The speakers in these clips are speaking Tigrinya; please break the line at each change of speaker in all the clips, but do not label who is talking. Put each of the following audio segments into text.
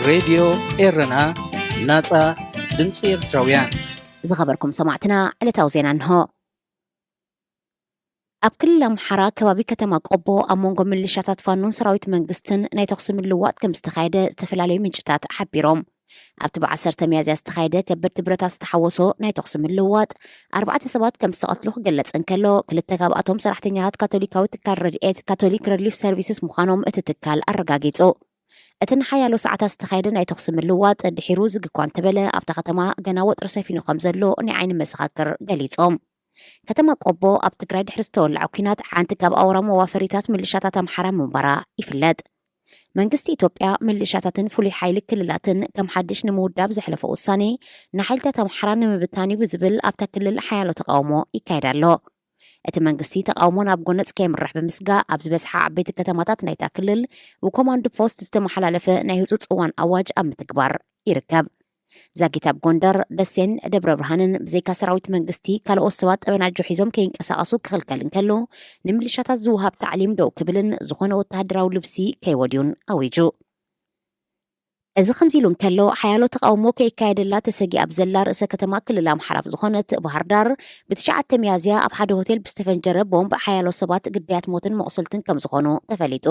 راديو إيرنا ناصا ድምፂ ኤርትራውያን
ዝኸበርኩም ሰማዕትና ዕለታዊ ዜና እንሆ። ኣብ ክልል ኣምሓራ ከባቢ ከተማ ቆቦ ኣብ መንጎ ሚሊሻታት ፋኖን ሰራዊት መንግስትን ናይ ተኩሲ ምልውዋጥ ከም ዝተኻየደ ዝተፈላለዩ ምንጭታት ሓቢሮም። ኣብቲ ብ10 ሚያዝያ ዝተኻየደ ከበድቲ ብረታት ዝተሓወሶ ናይ ተኩሲ ምልውዋጥ 4 ሰባት ከም ዝተቐትሉ ክገለጽ እንከሎ ክልተ ካብኣቶም ሰራሕተኛታት ካቶሊካዊ ትካል ረድኤት ካቶሊክ ረድሊፍ ሰርቪስስ ምዃኖም እቲ ትካል ኣረጋጊጹ። እቲ ንሓያሎ ሰዓታት ዝተኻየደ ናይ ተኩሲ ምልውዋጥ ድሒሩ ዝግኳ እንተበለ ኣብታ ከተማ ገና ወጥሪ ሰፊኑ ከም ዘሎ ናይ ዓይኒ መሰኻክር ገሊጾም። ከተማ ቆቦ ኣብ ትግራይ ድሕሪ ዝተወልዐ ኩናት ሓንቲ ካብ ኣውራ መዋፈሪታት ሚሊሻታት ኣምሓራ ምንባራ ይፍለጥ። መንግስቲ ኢትዮጵያ ሚሊሻታትን ፍሉይ ሓይሊ ክልላትን ከም ሓድሽ ንምውዳብ ዘሕለፈ ውሳኔ ንሓይልታት ኣምሓራ ንምብታን ብዝብል ኣብታ ክልል ሓያሎ ተቃውሞ ይካየድ ኣሎ። እቲ መንግስቲ ተቃውሞ ናብ ጎነጽ ከይምራሕ ብምስጋእ ኣብ ዝበዝሓ ዓበይቲ ከተማታት ናይታ ክልል ብኮማንዶ ፖስት ዝተመሓላለፈ ናይ ህፁፅ እዋን ኣዋጅ ኣብ ምትግባር ይርከብ። ዛጊት ኣብ ጎንደር፣ ደሴን ደብረ ብርሃንን ብዘይካ ሰራዊት መንግስቲ ካልኦት ሰባት ጠበናጆ ሒዞም ከይንቀሳቐሱ ክኽልከል እንከሎ ንምልሻታት ዝውሃብ ታዕሊም ደው ክብልን ዝኾነ ወተሃደራዊ ልብሲ ከይወድዩን ኣዊጁ። እዚ ከምዚ ኢሉ እንከሎ ሓያሎ ተቃውሞ ከይካየደላ ተሰጊኣ ኣብ ዘላ ርእሰ ከተማ ክልል ኣምሓራ ዝኾነት ባህር ዳር ብ9 ሚያዝያ ኣብ ሓደ ሆቴል ብዝተፈንጀረ ቦምብ ሓያሎ ሰባት ግዳያት ሞትን መቑሰልትን ከም ዝኾኑ ተፈሊጡ።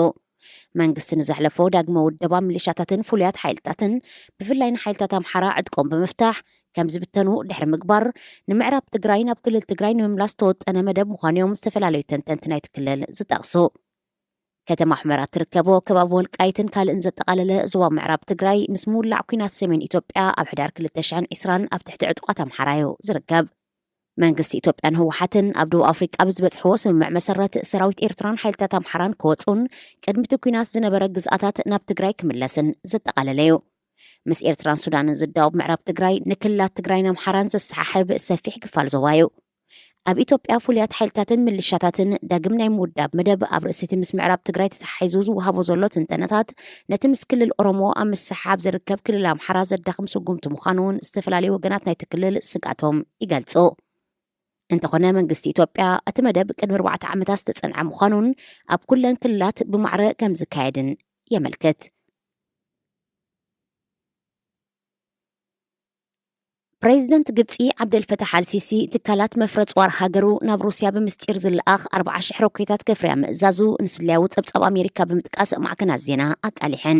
መንግስቲ ንዘሕለፎ ዳግመ ውደባ ሚሊሻታትን ፍሉያት ሓይልታትን ብፍላይ ንሓይልታት ኣምሓራ ዕድቆም ብምፍታሕ ከም ዝብተኑ ድሕሪ ምግባር ንምዕራብ ትግራይ ናብ ክልል ትግራይ ንምምላስ ተወጠነ መደብ ምዃኖም ዝተፈላለዩ ተንተንቲ ናይቲ ክልል ዝጠቕሱ። ከተማ ሕመራ ትርከቦ ከባቢ ወልቃይትን ካልእን ዘጠቓለለ ዞባ ምዕራብ ትግራይ ምስ ምውላዕ ኩናት ሰሜን ኢትዮጵያ ኣብ ሕዳር 2020 ኣብ ትሕቲ ዕጡቓት ኣምሓራ እዩ ዝርከብ። መንግስቲ ኢትዮጵያን ህወሓትን ኣብ ደቡብ ኣፍሪቃ ብዝበፅሕዎ ስምምዕ መሰረት ሰራዊት ኤርትራን ሓይልታት ኣምሓራን ክወፁን ቅድሚቲ ኩናት ዝነበረ ግዝኣታት ናብ ትግራይ ክምለስን ዘጠቓለለ እዩ። ምስ ኤርትራን ሱዳንን ዝዳወብ ምዕራብ ትግራይ ንክልላት ትግራይን ኣምሓራን ዘሰሓሕብ ሰፊሕ ክፋል ዞባ እዩ። ኣብ ኢትዮጵያ ፍሉያት ሓይልታትን ሚሊሻታትን ዳግም ናይ ምውዳብ መደብ ኣብ ርእሲቲ ምስ ምዕራብ ትግራይ ተተሓሒዙ ዝውሃቦ ዘሎ ትንተነታት ነቲ ምስ ክልል ኦሮሞ ኣብ ምስሓብ ዝርከብ ክልል ኣምሓራ ዘዳኽም ስጉምቲ ምዃኑን ዝተፈላለዩ ወገናት ናይቲ ክልል ስጋቶም ይገልጹ። እንተኾነ መንግስቲ ኢትዮጵያ እቲ መደብ ቅድሚ 4 ዓመታት ዝተጸንዐ ምዃኑን ኣብ ኩለን ክልላት ብማዕረ ከም ዝካየድን የመልክት። ፕሬዚደንት ግብፂ ዓብደልፈታሕ አልሲሲ ትካላት መፍረፅ ዋር ሃገሩ ናብ ሩስያ ብምስጢር ዝለኣኽ 40,000 ሮኬታት ከፍርያ ምእዛዙ ንስልያዊ ፀብፀብ ኣሜሪካ ብምጥቃስ ማዕከናት ዜና ኣቃሊሐን።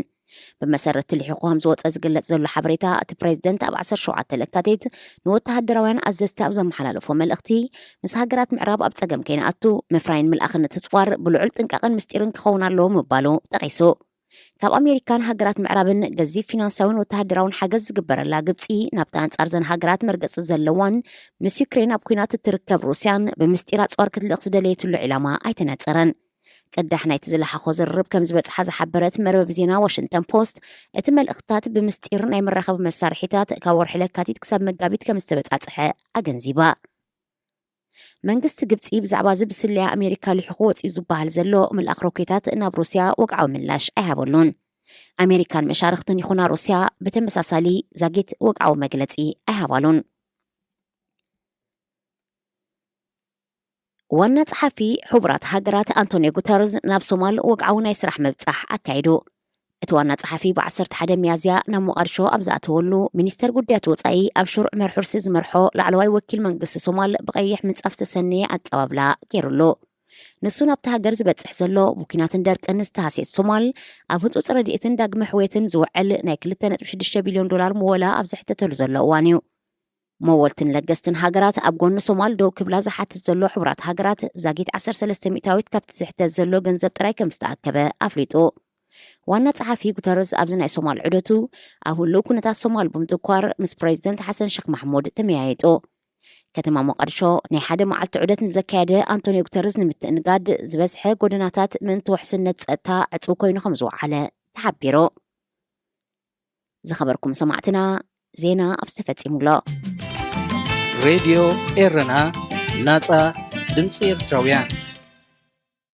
ብመሰረት ልሒቑ ከም ዝወፀ ዝግለጽ ዘሎ ሓበሬታ እቲ ፕሬዚደንት ኣብ 17 ለካቲት ንወተሃደራውያን ኣዘዝቲ ኣብ ዘመሓላለፎ መልእኽቲ ምስ ሃገራት ምዕራብ ኣብ ፀገም ከይነኣቱ ምፍራይን ምልኣኽን ትፅዋር ብልዑል ጥንቃቐን ምስጢርን ክኸውን ኣለዎ ምባሉ ጠቒሱ። ካብ ኣሜሪካን ሃገራት ምዕራብን ገዚፍ ፊናንሳውን ወተሃደራውን ሓገዝ ዝግበረላ ግብፂ ናብቲ ኣንጻር ዘን ሃገራት መርገፂ ዘለዋን ምስ ዩክሬን ኣብ ኩናት እትርከብ ሩስያን ብምስጢር ኣፅዋር ክትልቕ ዝደለየትሉ ዒላማ ኣይተነፀረን። ቀዳሕ ናይቲ ዝለሓኾ ዝርርብ ከም ዝበፅሓ ዝሓበረት መርበብ ዜና ዋሽንግተን ፖስት እቲ መልእኽትታት ብምስጢር ናይ መራኸቢ መሳርሒታት ካብ ወርሒ ለካቲት ክሳብ መጋቢት ከም ዝተበፃፅሐ ኣገንዚባ። መንግስቲ ግብፂ ብዛዕባ እዚ ብስልያ ኣሜሪካ ልሒቑ ወፂኡ ዝበሃል ዘሎ ምልኣኽ ሮኬታት ናብ ሩስያ ወግዓዊ ምላሽ ኣይሃበሉን። ኣሜሪካን መሻርክትን ይኹና ሩስያ ብተመሳሳሊ ዛጊት ወግዓዊ መግለፂ ኣይሃባሉን። ዋና ጸሓፊ ሕቡራት ሃገራት አንቶኒዮ ጉተርዝ ናብ ሶማል ወግዓዊ ናይ ስራሕ መብጻሕ ኣካይዱ። እቲ ዋና ጸሓፊ ብ11 ሚያዝያ ናብ ሞቃዲሾ ኣብ ዝኣተወሉ ሚኒስተር ጉዳያት ወፃኢ ኣብ ሽሩዕ መርሑርሲ ዝመርሖ ላዕለዋይ ወኪል መንግስቲ ሶማል ብቀይሕ ምንጻፍ ዝተሰነየ ኣቀባብላ ገይሩሉ። ንሱ ናብቲ ሃገር ዝበፅሕ ዘሎ ብኩናትን ደርቅን ዝተሃስየት ሶማል ኣብ ህፁፅ ረድኤትን ዳግመ ሕውየትን ዝውዕል ናይ 2.6 ቢልዮን ዶላር መወላ ኣብ ዘሕተተሉ ዘሎ እዋን እዩ። መወልትን ለገስትን ሃገራት ኣብ ጎኒ ሶማል ደው ክብላ ዝሓትት ዘሎ ሕቡራት ሃገራት ዛጊት 13 ሚእታዊት ካብቲ ዝሕተት ዘሎ ገንዘብ ጥራይ ከም ዝተኣከበ ኣፍሊጡ። ዋና ጸሓፊ ጉተርዝ ኣብዚ ናይ ሶማል ዑደቱ ኣብ ህልው ኩነታት ሶማል ብምትኳር ምስ ፕሬዚደንት ሓሰን ሼክ ማሕሙድ ተመያየጡ። ከተማ ሞቃዲሾ ናይ ሓደ መዓልቲ ዑደት ንዘካየደ አንቶኒዮ ጉተርዝ ንምትእንጋድ ዝበዝሐ ጎደናታት ምእንቲ ውሕስነት ፀጥታ ዕፁብ ኮይኑ ከም ዝወዓለ ተሓቢሩ። ዝኸበርኩም ሰማዕትና ዜና ኣብ ዝተፈፂሙሎ
ሬድዮ ኤረና ናጻ ድምፂ ኤርትራውያን